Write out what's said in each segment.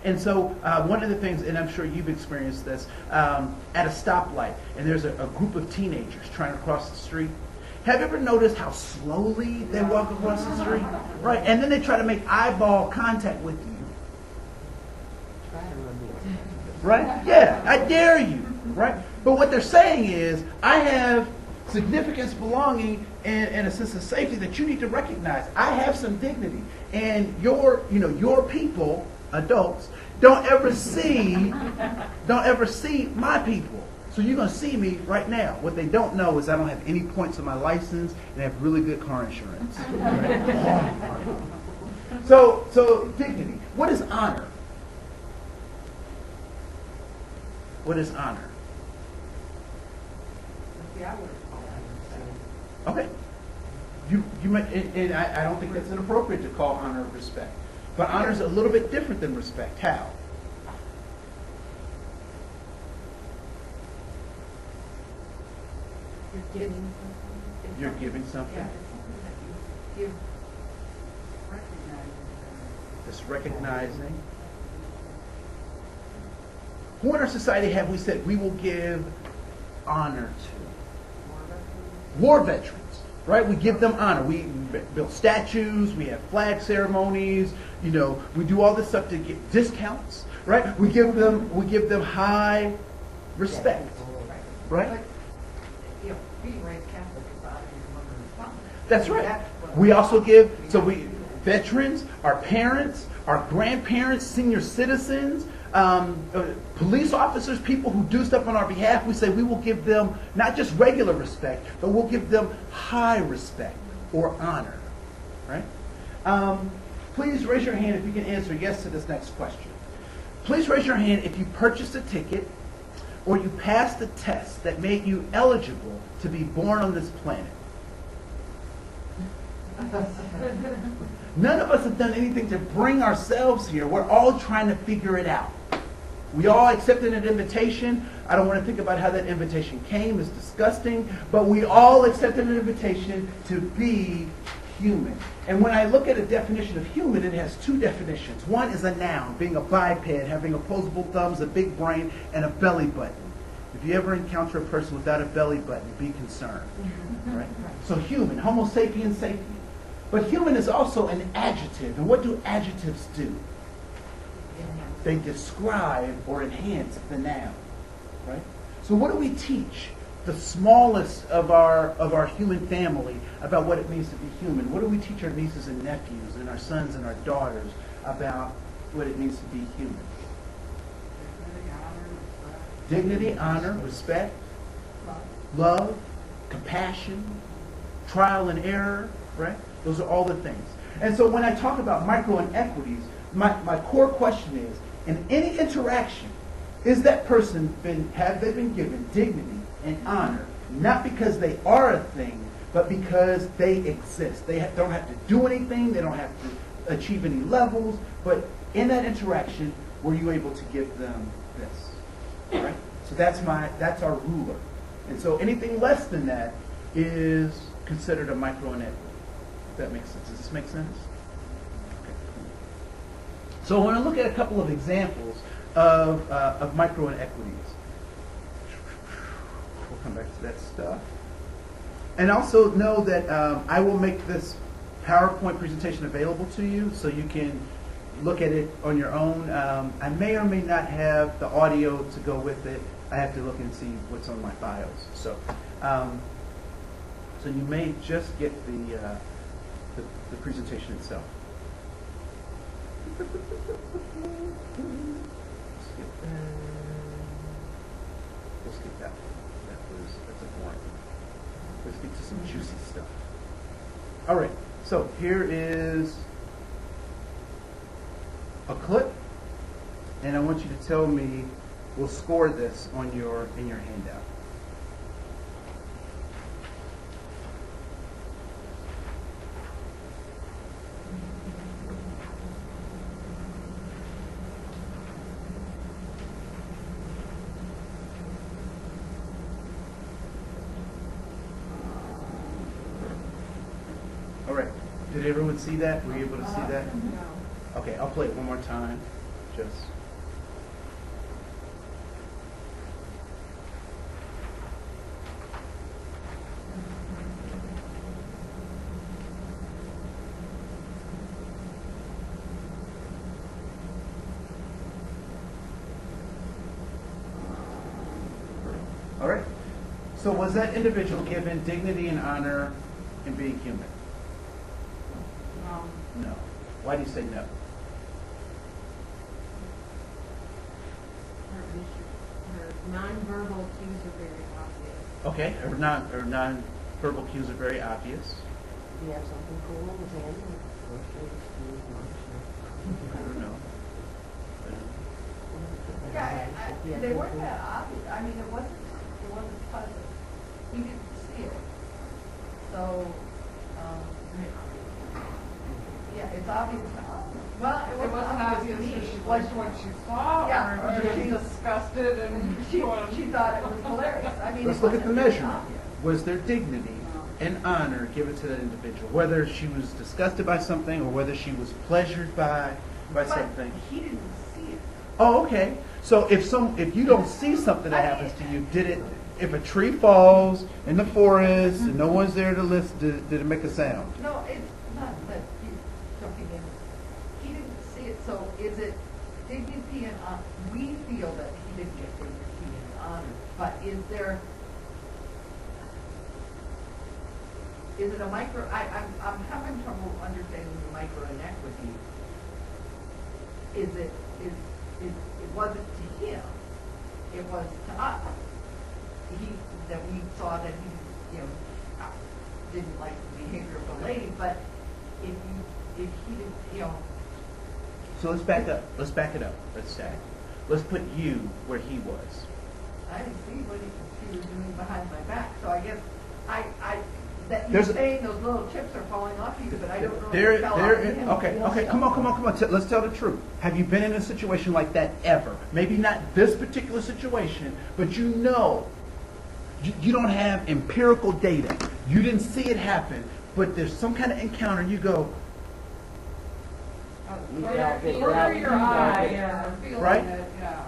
And so one of the things, and I'm sure you've experienced this, at a stoplight, and there's a group of teenagers trying to cross the street. Have you ever noticed how slowly they walk across the street? Right, and then they try to make eyeball contact with you. Right? Yeah, I dare you. Right? But what they're saying is, I have significance, belonging, and a sense of safety that you need to recognize. I have some dignity, and your people, adults, don't ever see my people. So you're gonna see me right now. What they don't know is I don't have any points on my license, and I have really good car insurance. Right? So dignity. What is honor? What is honor? Okay. You might, and I don't think that's inappropriate to call honor respect. But honor is a little bit different than respect. How? You're giving something. You're giving something? Yeah, it's something that you recognize. It's recognizing. Who in our society have we said we will give honor to? War veterans. Right? We give them honor. We build statues, we have flag ceremonies, we do all this stuff to get discounts, right? We give them high respect. Right? Being raised Catholic is out of your mother's tongue. That's right. We also give, veterans, our parents, our grandparents, senior citizens, police officers, people who do stuff on our behalf, we say we will give them not just regular respect, but we'll give them high respect or honor. Right? Please raise your hand if you can answer yes to this next question. Please raise your hand if you purchased a ticket or you passed the test that made you eligible to be born on this planet. None of us have done anything to bring ourselves here. We're all trying to figure it out. We all accepted an invitation. I don't want to think about how that invitation came. It's disgusting. But we all accepted an invitation to be human. And when I look at a definition of human, it has two definitions. One is a noun, being a biped, having opposable thumbs, a big brain, and a belly button. If you ever encounter a person without a belly button, be concerned. Right? So human, Homo sapiens sapien. But human is also an adjective. And what do adjectives do? They describe or enhance the noun. Right? So what do we teach the smallest of our human family about what it means to be human? What do we teach our nieces and nephews and our sons and our daughters about what it means to be human? Dignity, honor, respect, love, compassion, trial and error, right? Those are all the things. And so when I talk about micro inequities, my core question is, in any interaction, is that person have they been given dignity and honor, not because they are a thing, but because they exist. They don't have to do anything, they don't have to achieve any levels, but in that interaction, were you able to give them this? Right? So that's our ruler. And so anything less than that is considered a micro inequity. If that makes sense. Does this make sense? Okay, cool. So I want to look at a couple of examples of micro inequities. We'll come back to that stuff. And also know that I will make this PowerPoint presentation available to you so you can look at it on your own. I may or may not have the audio to go with it. I have to look and see what's on my files. So you may just get the presentation itself. We'll skip that. That's a boring. Let's get to some juicy stuff. All right. So here is a clip, and I want you to tell me. We'll score this in your handout. All right. Did everyone see that? Were you able to see that? Okay, I'll play it one more time. just. All right. So was that individual given dignity and honor in being human? No. Why do you say no? Her nonverbal cues are very obvious. Okay, her non-verbal cues are very obvious. Do you have something cool in his hand? I don't know. Yeah, they weren't that obvious. I mean, it wasn't pleasant. He didn't see it. So, yeah, it's obvious to us. Well, it It wasn't obvious to me. that she liked what she saw, Yeah, or or she she- was disgusted and She thought it was hilarious. I mean, Let's it look at the wasn't measurement. obvious. Was there dignity and honor given to that individual? Whether she was disgusted by something or whether she was pleasured by But something. he didn't see it. Oh, okay. So if you don't see something that happens to you, if a tree falls in the forest and no one's there to listen, did it make a sound? No, it's not that he's jumping in. He didn't see it, so is it dignity and honor? We feel that he didn't get dignity and honor, but is it a micro, I'm having trouble understanding the micro inequity. It wasn't to him, it was to us. That we saw that he, didn't like the behavior of the lady, but if he didn't, So let's back up. Let's back it up. Let's put you where he was. I didn't see what he was doing behind my back, so I guess that There's you're a- saying those little chips are falling off you, but I don't know if they fell off him. Okay, come on. Let's tell the truth. Have you been in a situation like that ever? Maybe not this particular situation, but you know, you don't have empirical data. You didn't see it happen, but there's some kind of encounter. You go, corner of your eye, yeah, feeling Right? it, yeah.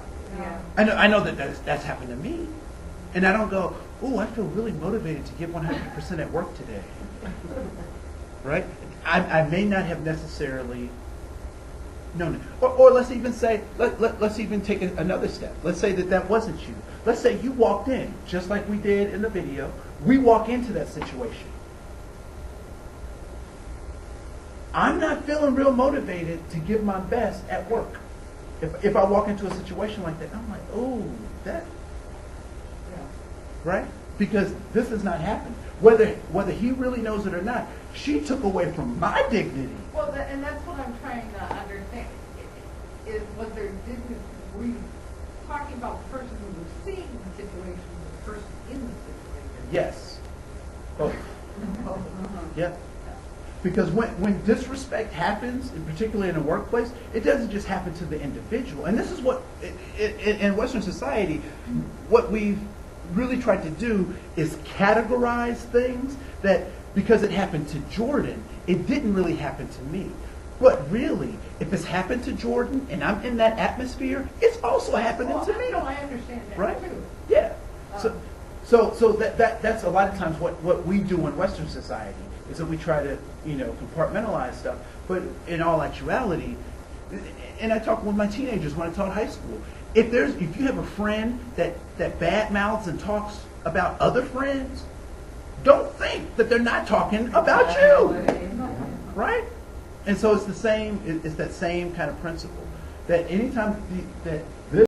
I know that's happened to me, and I don't go, oh, I feel really motivated to give 100% at work today. Right? I may not have necessarily known it. Or let's even say, let's even take another step. Let's say that wasn't you. Let's say you walked in, just like we did in the video. We walk into that situation. I'm not feeling real motivated to give my best at work. If I walk into a situation like that, I'm like, oh, that, right? Because this has not happened. Whether he really knows it or not, she took away from my dignity. Well, and that's what I'm trying to understand. Was there dignity? Were you talking about the person who was seeing the situation, or the person in the situation? Yes. Both. Both. Yeah. Because when disrespect happens, and particularly in a workplace, it doesn't just happen to the individual. And this is what, in Western society, what we've really tried to do is categorize things that, because it happened to Jordan, it didn't really happen to me. But really, if it's happened to Jordan and I'm in that atmosphere, it's also happening to me. No, I understand that Right? too. Yeah. So that's a lot of times what we do in Western society is that we try to, compartmentalize stuff. But in all actuality, and I talk with my teenagers when I taught high school, if you have a friend that bad mouths and talks about other friends, don't think that they're not talking about you. Right? And so it's that same kind of principle that anytime that